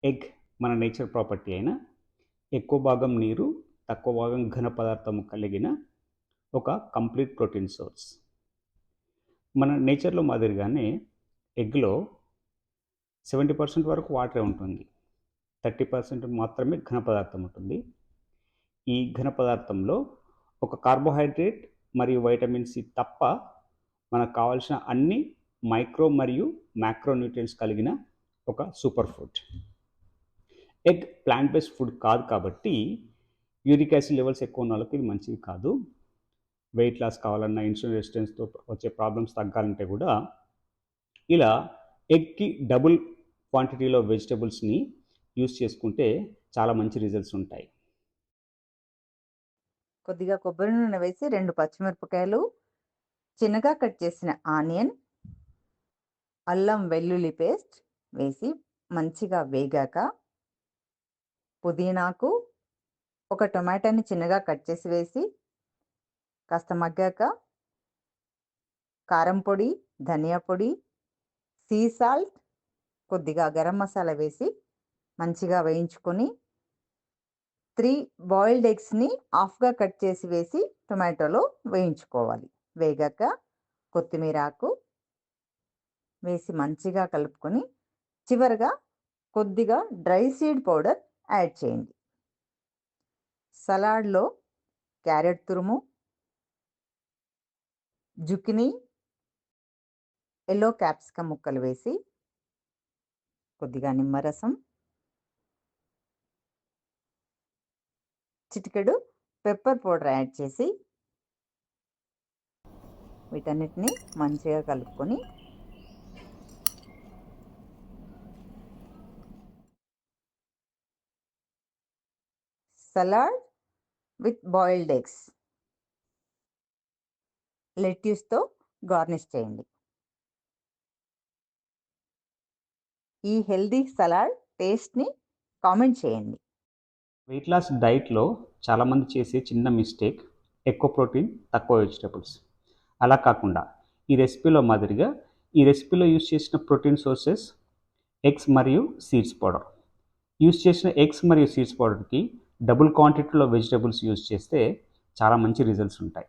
Egg మన nature property అయిన ఎక్కువ భాగం నీరు, తక్కువ భాగం ఘన పదార్థము కలిగిన ఒక కంప్లీట్ ప్రోటీన్ సోర్స్. మన నేచర్లో మాదిరిగానే ఎగ్లో 70% వరకు వాటరే ఉంటుంది. 30% మాత్రమే ఘన పదార్థం ఉంటుంది. ఈ ఘన పదార్థంలో ఒక కార్బోహైడ్రేట్ మరియు వైటమిన్ సి తప్ప మనకు కావాల్సిన అన్ని మైక్రో మరియు మ్యాక్రో న్యూట్రియంట్స్ కలిగిన ఒక super food. Egg plant based food కాదు కాబట్టి యూరిక్ యాసిడ్ లెవెల్స్ ఎక్కువ ఉన్న వాళ్ళకి ఇది మంచిది కాదు. వెయిట్ లాస్ కావాలన్నా, ఇన్సులిన్ రెసిస్టెన్స్తో వచ్చే ప్రాబ్లమ్స్ తగ్గాలంటే కూడా ఇలా ఎగ్కి డబుల్ క్వాంటిటీలో వెజిటబుల్స్ని యూస్ చేసుకుంటే చాలా మంచి రిజల్ట్స్ ఉంటాయి. కొద్దిగా కొబ్బరి నూనె వేసి 2 పచ్చిమిరపకాయలు, చిన్నగా కట్ చేసిన ఆనియన్, అల్లం వెల్లుల్లి పేస్ట్ వేసి మంచిగా వేగాక పుదీనాకు, ఒక టొమాటోని చిన్నగా కట్ చేసి వేసి కాస్త మగ్గాక కారం పొడి, ధనియా పొడి, సీ సాల్ట్, కొద్దిగా గరం మసాలా వేసి మంచిగా వేయించుకొని 3 బాయిల్డ్ ఎగ్స్ని హాఫ్గా కట్ చేసి వేసి టొమాటోలో వేయించుకోవాలి. వేగాక కొత్తిమీర ఆకు వేసి మంచిగా కలుపుకొని చివరగా కొద్దిగా డ్రై సీడ్ పౌడర్ యాడ్ చేయండి. సలాడ్లో క్యారెట్ తురుము, జుకినీ, ఎల్లో క్యాప్సికమ్ ముక్కలు వేసి కొద్దిగా నిమ్మరసం, చిటికెడు పెప్పర్ పౌడర్ యాడ్ చేసి వీటన్నిటిని మంచిగా కలుపుకొని సలాడ్ విత్ బాయిల్డ్ ఎగ్స్ లెట్యూస్తో గార్నిష్ చేయండి. ఈ హెల్దీ సలాడ్ టేస్ట్ని కామెంట్ చేయండి. వెయిట్ లాస్ డైట్లో చాలామంది చేసే చిన్న మిస్టేక్ ఎక్కువ ప్రోటీన్, తక్కువ వెజిటబుల్స్. అలా కాకుండా ఈ రెసిపీలో మాదిరిగా ఈ రెసిపీలో యూస్ చేసిన ప్రోటీన్ సోర్సెస్ ఎగ్స్ మరియు సీడ్స్ పౌడర్. యూస్ చేసిన ఎగ్స్ మరియు సీడ్స్ పౌడర్కి డబుల్ క్వాంటిటీలో వెజిటబుల్స్ యూస్ చేస్తే చాలా మంచి రిజల్ట్స్ ఉంటాయి.